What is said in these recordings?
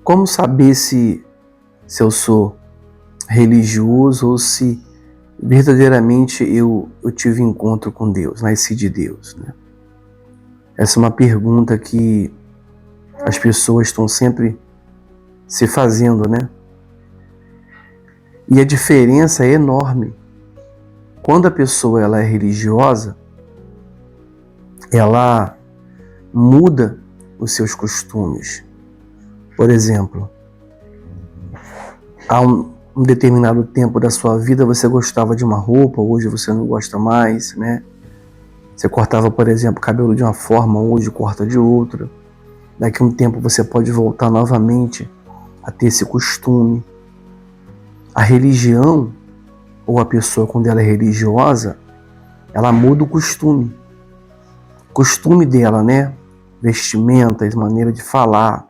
Como saber se eu sou religioso ou se verdadeiramente eu tive encontro com Deus, nasci de Deus, né? Essa é uma pergunta que as pessoas estão sempre se fazendo, né? E a diferença é enorme. Quando a pessoa ela é religiosa, ela muda os seus costumes. Por exemplo, há um determinado tempo da sua vida você gostava de uma roupa, hoje você não gosta mais, né? Você cortava, por exemplo, o cabelo de uma forma, hoje corta de outra. Daqui a um tempo você pode voltar novamente a ter esse costume. A religião, ou a pessoa quando ela é religiosa, ela muda o costume. O costume dela, né? Vestimentas, maneira de falar,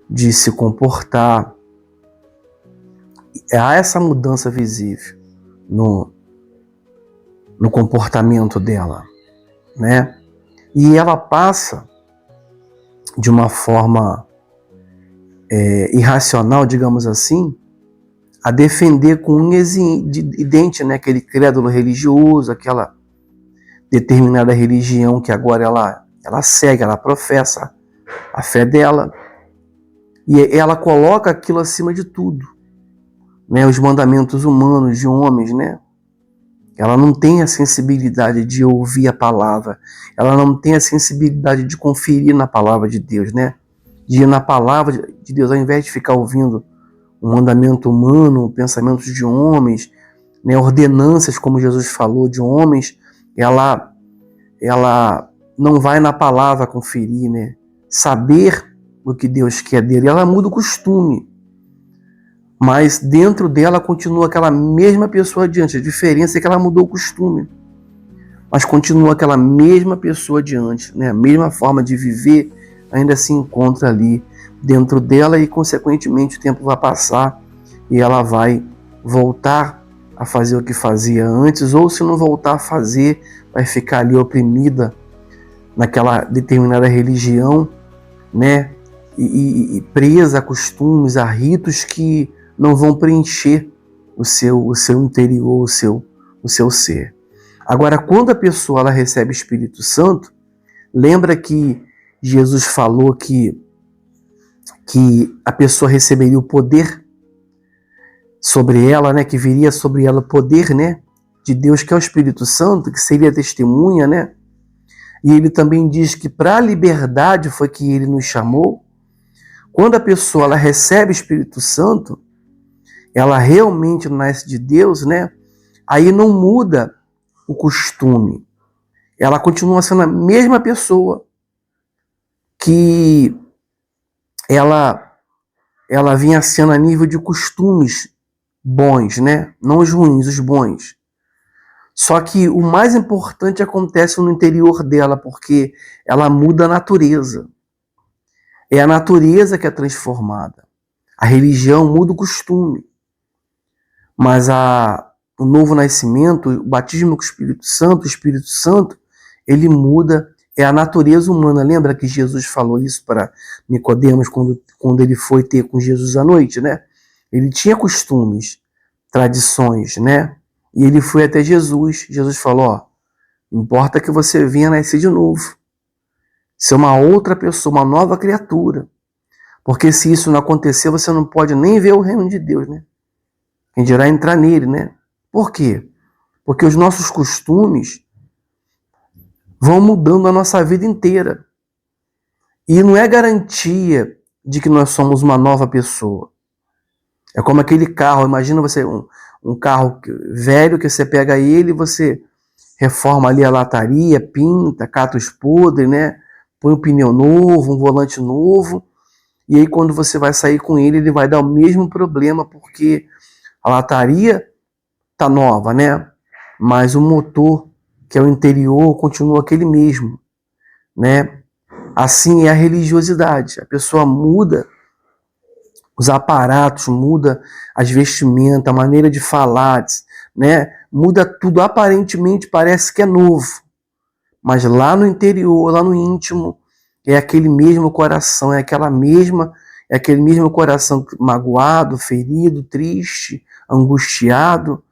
de se comportar. Há essa mudança visível no comportamento dela, né? E ela passa de uma forma irracional, digamos assim, a defender com unhas e dente, né? Aquele crédulo religioso, aquela determinada religião que agora ela segue, ela professa a fé dela, e ela coloca aquilo acima de tudo, né? Os mandamentos humanos de homens, né? Ela não tem a sensibilidade de ouvir a palavra, ela não tem a sensibilidade de conferir na palavra de Deus, né? De ir na palavra de Deus, ao invés de ficar ouvindo um mandamento humano, pensamentos de homens, né? Ordenanças, como Jesus falou, de homens, ela não vai na palavra conferir, né? Saber o que Deus quer dele, ela muda o costume. Mas dentro dela continua aquela mesma pessoa adiante. A diferença é que ela mudou o costume. Mas continua aquela mesma pessoa adiante, né? A mesma forma de viver ainda se encontra ali dentro dela e, consequentemente, o tempo vai passar e ela vai voltar a fazer o que fazia antes, ou se não voltar a fazer, vai ficar ali oprimida naquela determinada religião, né? E presa a costumes, a ritos que não vão preencher o seu interior, o seu ser. Agora, quando a pessoa ela recebe o Espírito Santo, lembra que Jesus falou que a pessoa receberia o poder sobre ela, né? Que viria sobre ela o poder, né? De Deus, que é o Espírito Santo, que seria testemunha, né? E ele também diz que para a liberdade foi que ele nos chamou. Quando a pessoa ela recebe o Espírito Santo, ela realmente nasce de Deus, né? Aí não muda o costume. Ela continua sendo a mesma pessoa que ela vinha sendo a nível de costumes bons, né? Não os ruins, os bons. Só que o mais importante acontece no interior dela, porque ela muda a natureza. É a natureza que é transformada. A religião muda o costume. Mas o novo nascimento, o batismo com o Espírito Santo, ele muda, é a natureza humana. Lembra que Jesus falou isso para Nicodemos quando ele foi ter com Jesus à noite, né? Ele tinha costumes, tradições, né? E ele foi até Jesus. Jesus falou, importa que você venha nascer de novo. Ser uma outra pessoa, uma nova criatura. Porque se isso não acontecer, você não pode nem ver o reino de Deus, né? Quem dirá entrar nele, né? Por quê? Porque os nossos costumes vão mudando a nossa vida inteira. E não é garantia de que nós somos uma nova pessoa. É como aquele carro, imagina você um carro velho que você pega ele e você reforma ali a lataria, pinta, cata os podres, né? Põe um pneu novo, um volante novo. E aí quando você vai sair com ele, ele vai dar o mesmo problema, porque a lataria tá nova, né? Mas o motor, que é o interior, continua aquele mesmo, né? Assim é a religiosidade. A pessoa muda os aparatos, muda as vestimentas, a maneira de falar, né? Muda tudo. Aparentemente parece que é novo, mas lá no interior, lá no íntimo, é aquele mesmo coração, é aquele mesmo coração magoado, ferido, triste, angustiado,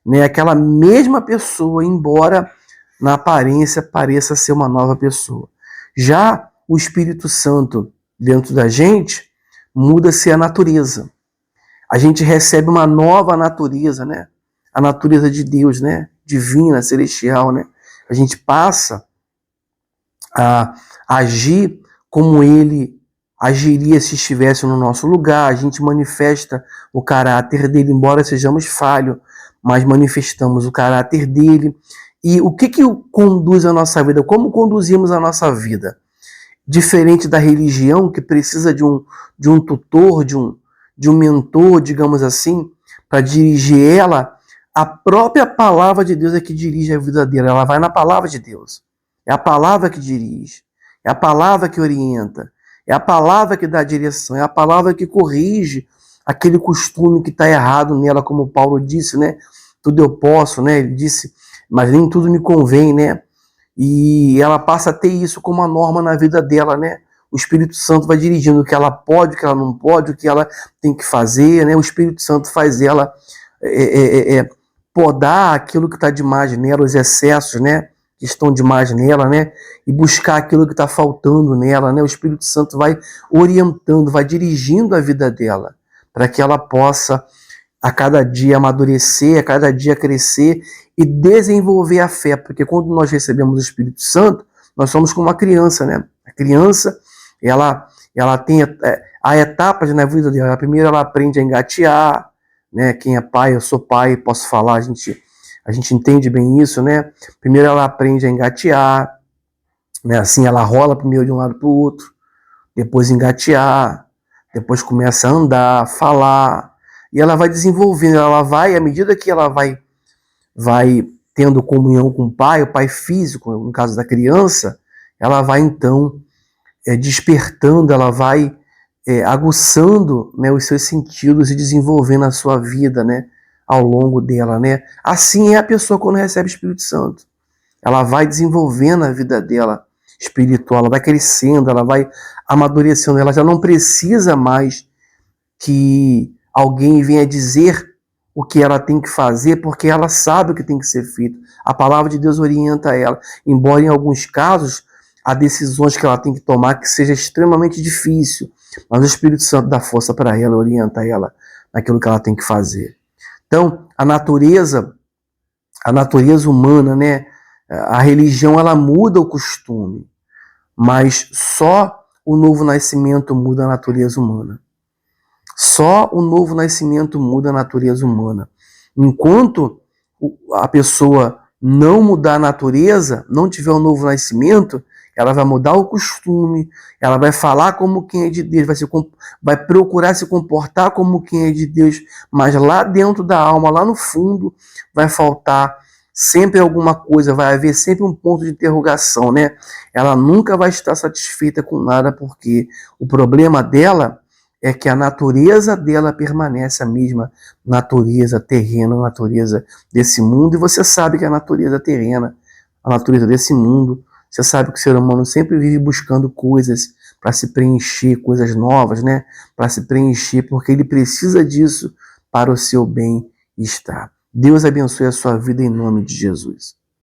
né? Aquela mesma pessoa, embora na aparência pareça ser uma nova pessoa. Já o Espírito Santo dentro da gente muda-se a natureza. A gente recebe uma nova natureza, né? A natureza de Deus, né? Divina, celestial, né? A gente passa a agir como ele agiria se estivesse no nosso lugar. A gente manifesta o caráter dele, embora sejamos falhos, mas manifestamos o caráter dele. E o que conduz a nossa vida? Como conduzimos a nossa vida? Diferente da religião, que precisa de um tutor, de um mentor, digamos assim, para dirigir ela, a própria palavra de Deus é que dirige a vida dela. Ela vai na palavra de Deus. É a palavra que dirige, é a palavra que orienta, é a palavra que dá direção, é a palavra que corrige aquele costume que está errado nela, como Paulo disse, né? Tudo eu posso, né? Ele disse, mas nem tudo me convém, né? E ela passa a ter isso como uma norma na vida dela, né? O Espírito Santo vai dirigindo o que ela pode, o que ela não pode, o que ela tem que fazer, né? O Espírito Santo faz ela podar aquilo que está demais nela, os excessos, né? Que estão demais nela, né? E buscar aquilo que está faltando nela, né? O Espírito Santo vai orientando, vai dirigindo a vida dela, para que ela possa a cada dia amadurecer, a cada dia crescer e desenvolver a fé, porque quando nós recebemos o Espírito Santo, nós somos como uma criança, né? A criança, ela tem a etapas na vida dela. Primeiro ela aprende a engatear, né? Quem é pai, eu sou pai, posso falar, a gente entende bem isso, né? Primeiro ela aprende a engatear, né? Assim ela rola primeiro de um lado para o outro, depois engatear, depois começa a andar, falar, e ela vai desenvolvendo, ela vai, à medida que ela vai tendo comunhão com o pai físico, no caso da criança, ela vai então despertando, ela vai aguçando, né, os seus sentidos e desenvolvendo a sua vida, né, ao longo dela, né? Assim é a pessoa quando recebe o Espírito Santo. Ela vai desenvolvendo a vida dela espiritual, ela vai crescendo, ela vai amadurecendo, ela já não precisa mais que alguém venha dizer o que ela tem que fazer, porque ela sabe o que tem que ser feito. A palavra de Deus orienta ela, embora em alguns casos há decisões que ela tem que tomar que seja extremamente difícil, mas o Espírito Santo dá força para ela, orienta ela naquilo que ela tem que fazer. Então, a natureza humana, né? A religião, ela muda o costume, mas só o novo nascimento muda a natureza humana. Só o novo nascimento muda a natureza humana. Enquanto a pessoa não mudar a natureza, não tiver um novo nascimento, ela vai mudar o costume, ela vai falar como quem é de Deus, vai procurar se comportar como quem é de Deus, mas lá dentro da alma, lá no fundo, vai faltar sempre alguma coisa, vai haver sempre um ponto de interrogação, né? Ela nunca vai estar satisfeita com nada, porque o problema dela é que a natureza dela permanece a mesma natureza terrena, a natureza desse mundo, e você sabe que a natureza terrena, a natureza desse mundo, você sabe que o ser humano sempre vive buscando coisas para se preencher, coisas novas, né? Para se preencher, porque ele precisa disso para o seu bem-estar. Deus abençoe a sua vida em nome de Jesus.